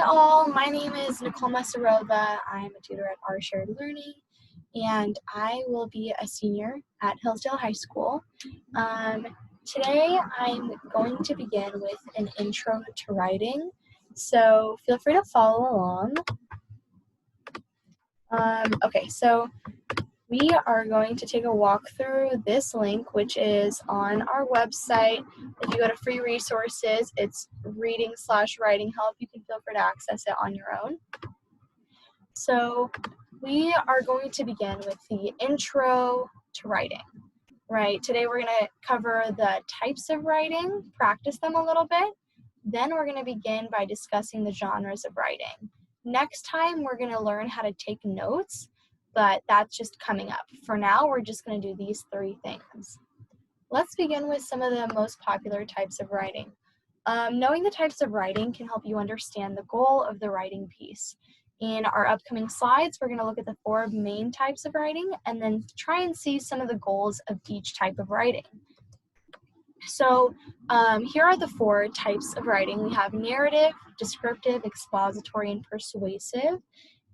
all, my name is Nicole Masarova. I'm a tutor at Our Shared Learning, and I will be a senior at Hillsdale High School. Today I'm going to begin with an intro to writing, so feel free to follow along. So we are going to take a walk through this link, which is on our website. If you go to free resources, it's reading/writing help. You can feel free to access it on your own. So we are going to begin with the intro to writing. Right, today we're going to cover the types of writing, practice them a little bit. Then we're going to begin by discussing the genres of writing. Next time we're going to learn how to take notes, but that's just coming up. For now, we're just going to do these three things. Let's begin with some of the most popular types of writing. Knowing the types of writing can help you understand the goal of the writing piece. In our upcoming slides, we're going to look at the 4 main types of writing and then try and see some of the goals of each type of writing. So here are the 4 types of writing. We have narrative, descriptive, expository, and persuasive.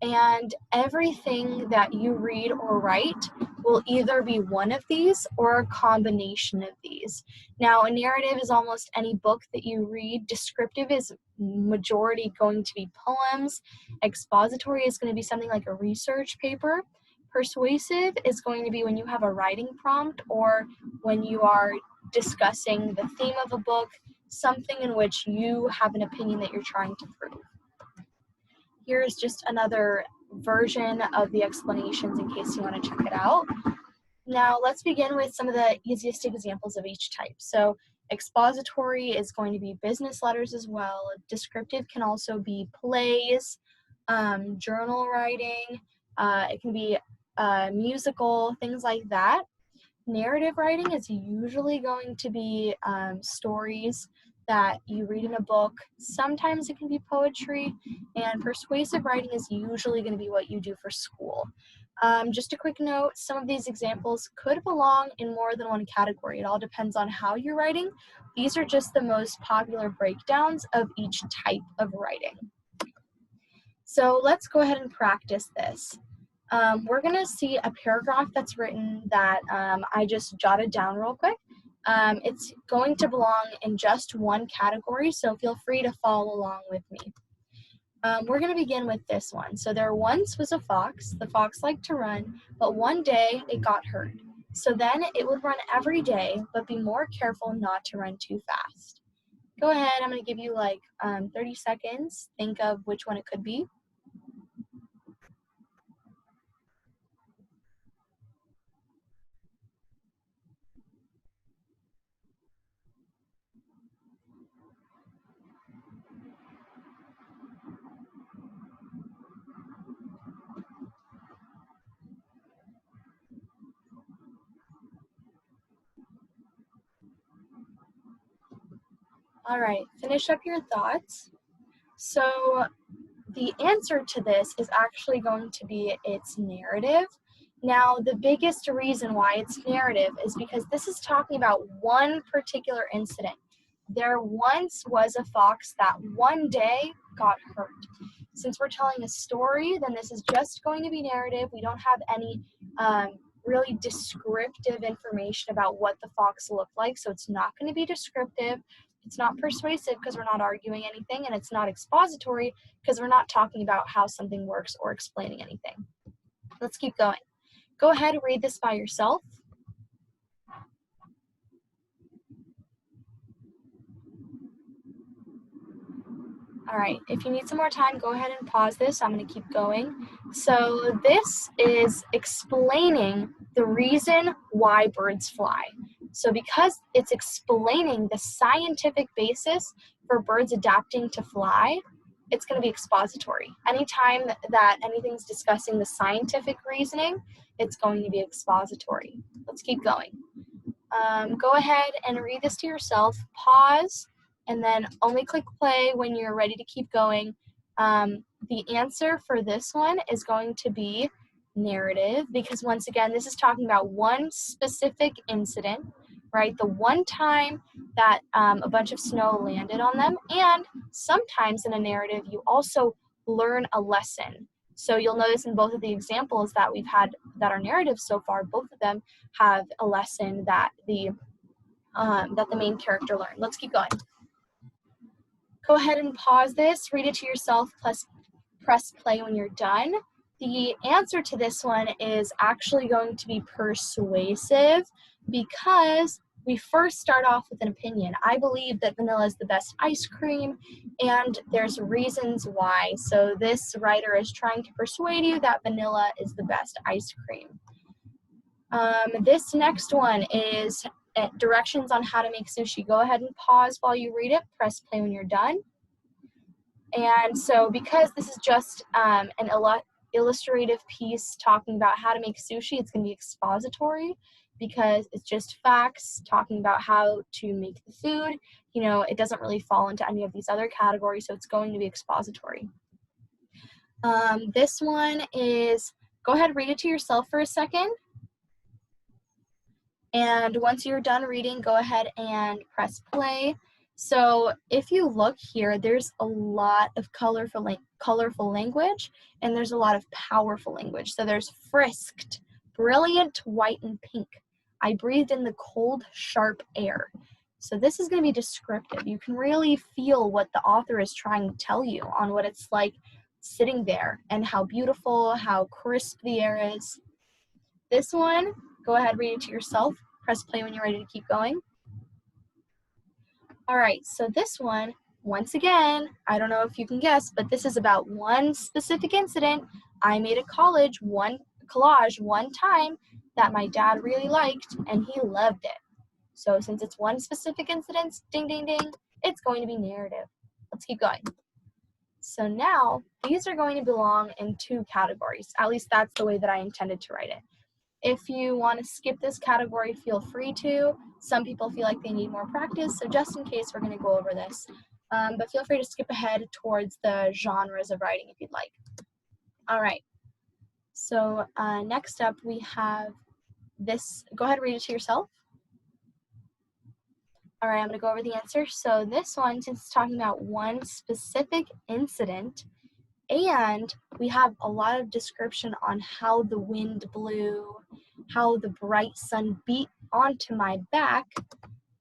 And everything that you read or write will either be one of these or a combination of these. Now, a narrative is almost any book that you read. Descriptive is majority going to be poems. Expository is going to be something like a research paper. Persuasive is going to be when you have a writing prompt or when you are discussing the theme of a book, something in which you have an opinion that you're trying to prove. Here's just another version of the explanations in case you want to check it out. Now let's begin with some of the easiest examples of each type. So expository is going to be business letters as well. Descriptive can also be plays, journal writing, it can be musical, things like that. Narrative writing is usually going to be stories that you read in a book. Sometimes it can be poetry, and persuasive writing is usually going to be what you do for school. Just a quick note, some of these examples could belong in more than one category. It all depends on how you're writing. These are just the most popular breakdowns of each type of writing. So let's go ahead and practice this. We're going to see a paragraph that's written that I just jotted down real quick. It's going to belong in just one category, so feel free to follow along with me. We're going to begin with this one. So there once was a fox. The fox liked to run, but one day it got hurt. So then it would run every day, but be more careful not to run too fast. Go ahead, I'm going to give you like 30 seconds. Think of which one it could be. All right, finish up your thoughts. So the answer to this is actually going to be its narrative. Now, the biggest reason why it's narrative is because this is talking about one particular incident. There once was a fox that one day got hurt. Since we're telling a story, then this is just going to be narrative. We don't have any really descriptive information about what the fox looked like, so it's not going to be descriptive. It's not persuasive because we're not arguing anything, and it's not expository because we're not talking about how something works or explaining anything. Let's keep going. Go ahead and read this by yourself. All right, if you need some more time, go ahead and pause this. I'm going to keep going. So this is explaining the reason why birds fly. So because it's explaining the scientific basis for birds adapting to fly, it's going to be expository. Anytime that anything's discussing the scientific reasoning, it's going to be expository. Let's keep going. Go ahead and read this to yourself. Pause, and then only click play when you're ready to keep going. The answer for this one is going to be narrative, because once again, this is talking about one specific incident. right? The one time that a bunch of snow landed on them, and sometimes in a narrative, you also learn a lesson. So you'll notice in both of the examples that we've had that are narratives so far, both of them have a lesson that the main character learned. Let's keep going. Go ahead and pause this, read it to yourself, plus press play when you're done. The answer to this one is actually going to be persuasive because we first start off with an opinion. I believe that vanilla is the best ice cream, and there's reasons why. So this writer is trying to persuade you that vanilla is the best ice cream. This next one is directions on how to make sushi. Go ahead and pause while you read it. Press play when you're done. And so because this is just an illustrative piece talking about how to make sushi, it's going to be expository because it's just facts talking about how to make the food. You know, it doesn't really fall into any of these other categories, so it's going to be expository. This one is, go ahead and read it to yourself for a second. And once you're done reading, go ahead and press play. So if you look here, there's a lot of colorful language, and there's a lot of powerful language. So there's frisked, brilliant white and pink. I breathed in the cold, sharp air. So this is going to be descriptive. You can really feel what the author is trying to tell you on what it's like sitting there and how beautiful, how crisp the air is. This one, go ahead, read it to yourself. Press play when you're ready to keep going. All right, so this one, once again, I don't know if you can guess, but this is about one specific incident. I made a collage one time that my dad really liked, and he loved it. So since it's one specific incident, ding, ding, ding, it's going to be narrative. Let's keep going. So now, these are going to belong in two categories. At least that's the way that I intended to write it. If you want to skip this category, feel free to. Some people feel like they need more practice, so just in case, we're going to go over this. But feel free to skip ahead towards the genres of writing if you'd like. All right. So next up, we have this. Go ahead and read it to yourself. All right, I'm going to go over the answer. So this one, since it's talking about one specific incident, and we have a lot of description on how the wind blew, how the bright sun beat onto my back,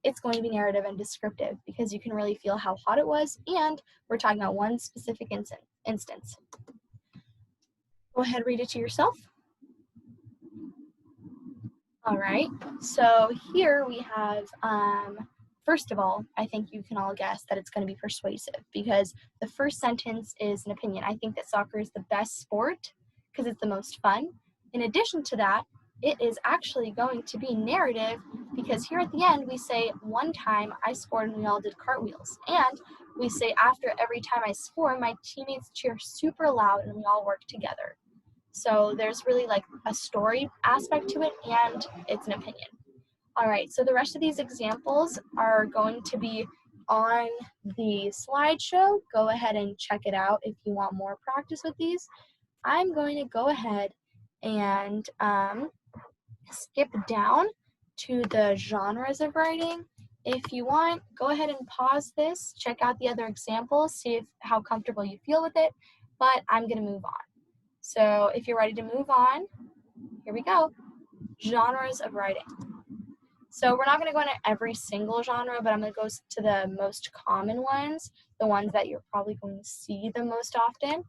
it's going to be narrative and descriptive because you can really feel how hot it was, and we're talking about one specific instance. Go ahead, read it to yourself. All right, so here we have, first of all, I think you can all guess that it's going to be persuasive because the first sentence is an opinion. I think that soccer is the best sport because it's the most fun. In addition to that, it is actually going to be narrative because here at the end we say, one time I scored and we all did cartwheels. And we say after every time I score, my teammates cheer super loud and we all work together. So there's really like a story aspect to it, and it's an opinion. All right, so the rest of these examples are going to be on the slideshow. Go ahead and check it out if you want more practice with these. I'm going to go ahead and skip down to the genres of writing. If you want, go ahead and pause this, check out the other examples, see how comfortable you feel with it, but I'm going to move on. So if you're ready to move on, here we go. Genres of writing. So we're not going to go into every single genre, but I'm going to go to the most common ones, the ones that you're probably going to see the most often.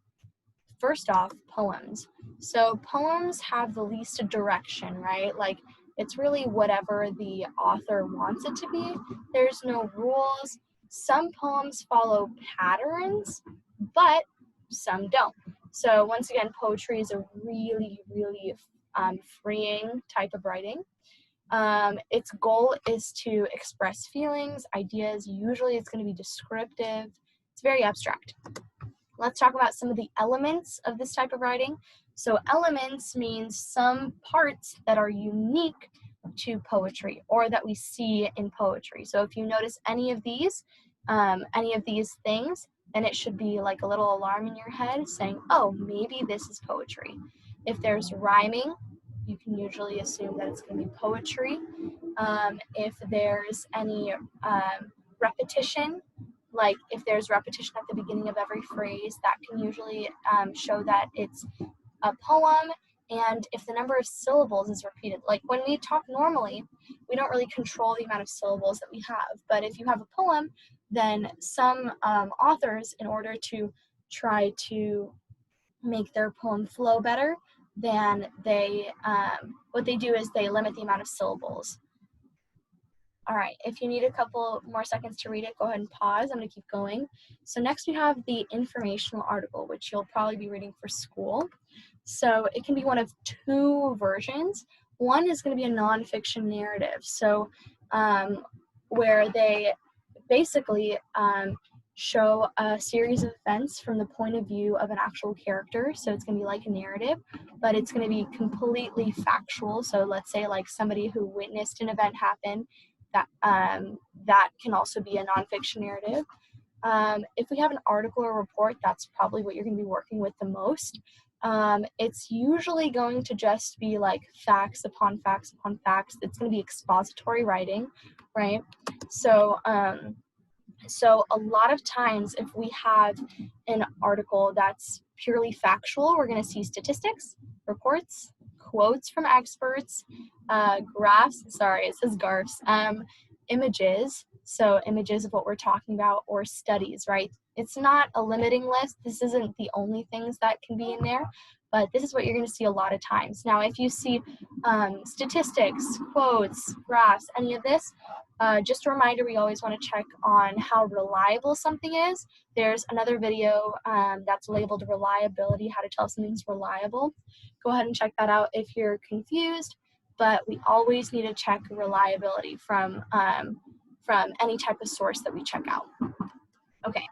First off, poems. So poems have the least direction, right? Like it's really whatever the author wants it to be. There's no rules. Some poems follow patterns, but some don't. So once again, poetry is a really, really freeing type of writing. Its goal is to express feelings, ideas. Usually it's going to be descriptive. It's very abstract. Let's talk about some of the elements of this type of writing. So elements means some parts that are unique to poetry or that we see in poetry. So if you notice any of these things, then it should be like a little alarm in your head saying, oh, maybe this is poetry. If there's rhyming, you can usually assume that it's going to be poetry. If there's any repetition, like if there's repetition at the beginning of every phrase, that can usually show that it's a poem. And if the number of syllables is repeated, like when we talk normally, we don't really control the amount of syllables that we have. But if you have a poem, then some authors, in order to try to make their poem flow better, then what they do is they limit the amount of syllables. All right, if you need a couple more seconds to read it, go ahead and pause. I'm going to keep going. So next we have the informational article, which you'll probably be reading for school. So it can be one of two versions. One is going to be a nonfiction narrative, so where they basically show a series of events from the point of view of an actual character. So it's going to be like a narrative, but it's going to be completely factual. So let's say like somebody who witnessed an event happen, that can also be a nonfiction narrative. If we have an article or report, that's probably what you're going to be working with the most. It's usually going to just be like facts upon facts upon facts. It's going to be expository writing, right? So a lot of times if we have an article that's purely factual, we're going to see statistics, reports, quotes from experts, graphs, sorry, it says GARFs, images, so images of what we're talking about, or studies, right? It's not a limiting list. This isn't the only things that can be in there, but this is what you're going to see a lot of times. Now, if you see statistics, quotes, graphs, any of this, just a reminder, we always want to check on how reliable something is. There's another video that's labeled reliability, how to tell if something's reliable. Go ahead and check that out if you're confused, but we always need to check reliability from any type of source that we check out. Okay,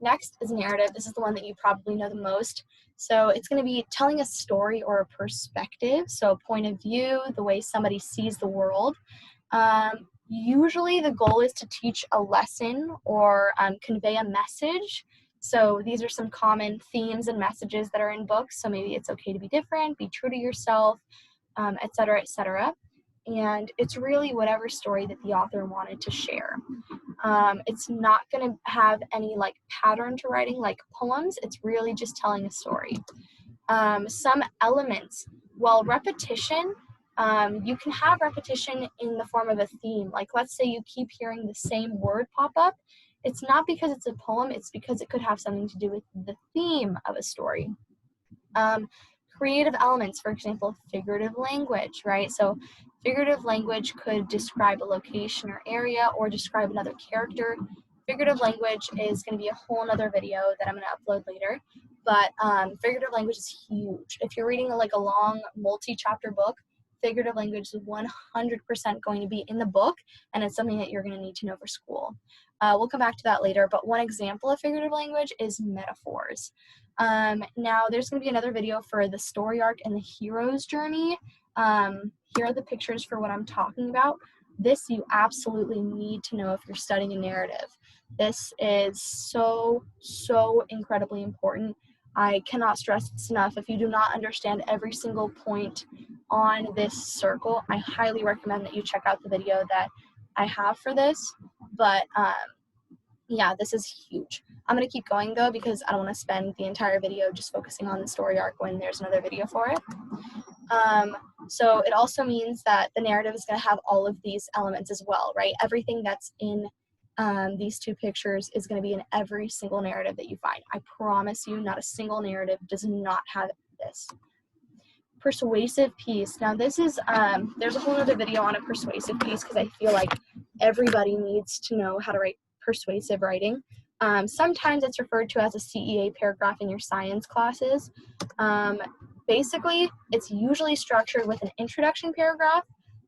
next is narrative. This is the one that you probably know the most. So it's going to be telling a story or a perspective, so a point of view, the way somebody sees the world. Usually the goal is to teach a lesson or convey a message. So these are some common themes and messages that are in books. So maybe it's okay to be different, be true to yourself, et cetera, et cetera. And it's really whatever story that the author wanted to share. It's not going to have any like pattern to writing like poems. It's really just telling a story. Some elements, well, repetition, you can have repetition in the form of a theme. Like let's say you keep hearing the same word pop up. It's not because it's a poem, it's because it could have something to do with the theme of a story. Creative elements, for example, figurative language, right? So figurative language could describe a location or area or describe another character. Figurative language is going to be a whole other video that I'm going to upload later, but figurative language is huge. If you're reading like a long multi-chapter book, figurative language is 100% going to be in the book, and it's something that you're going to need to know for school. We'll come back to that later, but one example of figurative language is metaphors. Now, there's going to be another video for the story arc and the hero's journey. Here are the pictures for what I'm talking about. This you absolutely need to know if you're studying a narrative. This is so incredibly important. I cannot stress this enough. If you do not understand every single point on this circle, I highly recommend that you check out the video that I have for this. But yeah, this is huge. I'm going to keep going though because I don't want to spend the entire video just focusing on the story arc when there's another video for it. So it also means that the narrative is going to have all of these elements as well, right? Everything that's in these two pictures is going to be in every single narrative that you find. I promise you, not a single narrative does not have this. Persuasive piece. Now this is, there's a whole other video on a persuasive piece because I feel like everybody needs to know how to write persuasive writing. Sometimes it's referred to as a CEA paragraph in your science classes. Basically, it's usually structured with an introduction paragraph.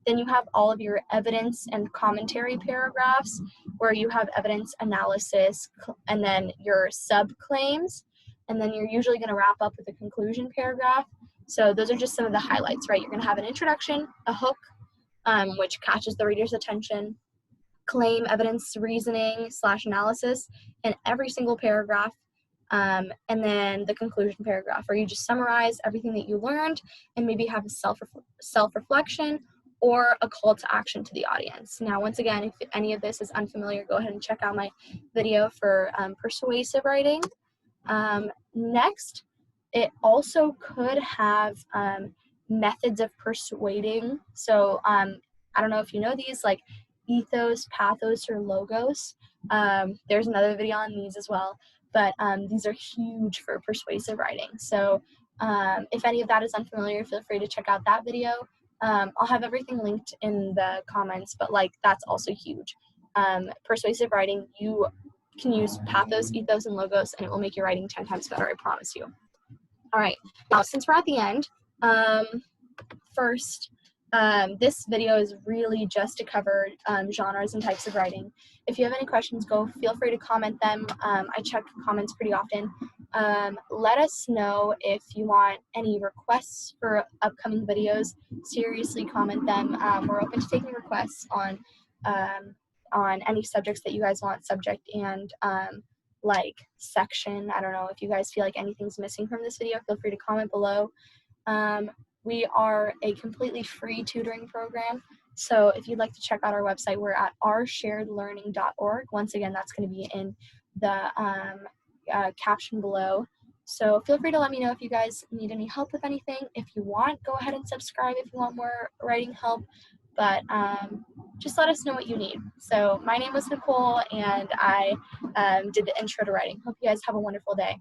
Then you have all of your evidence and commentary paragraphs where you have evidence analysis and then your sub-claims. And then you're usually going to wrap up with a conclusion paragraph. So those are just some of the highlights, right? You're going to have an introduction, a hook, which catches the reader's attention, claim, evidence, reasoning / analysis in every single paragraph, And then the conclusion paragraph, where you just summarize everything that you learned and maybe have a self-reflection or a call to action to the audience. Now, once again, if any of this is unfamiliar, go ahead and check out my video for persuasive writing. Next, it also could have methods of persuading. So I don't know if you know these, like ethos, pathos, or logos. There's another video on these as well, but these are huge for persuasive writing. So if any of that is unfamiliar, feel free to check out that video. I'll have everything linked in the comments, but like that's also huge. Persuasive writing, you can use pathos, ethos, and logos, and it will make your writing 10 times better, I promise you. All right, now since we're at the end, first, this video is really just to cover genres and types of writing. If you have any questions, feel free to comment them. I check comments pretty often. Let us know if you want any requests for upcoming videos. Seriously, comment them. We're open to taking requests on any subjects that you guys want, subject and like section. I don't know if you guys feel like anything's missing from this video, feel free to comment below. We are a completely free tutoring program, so if you'd like to check out our website, we're at oursharedlearning.org. Once again, that's going to be in the caption below. So feel free to let me know if you guys need any help with anything. If you want, go ahead and subscribe if you want more writing help, but just let us know what you need. So my name was Nicole, and I did the intro to writing. Hope you guys have a wonderful day.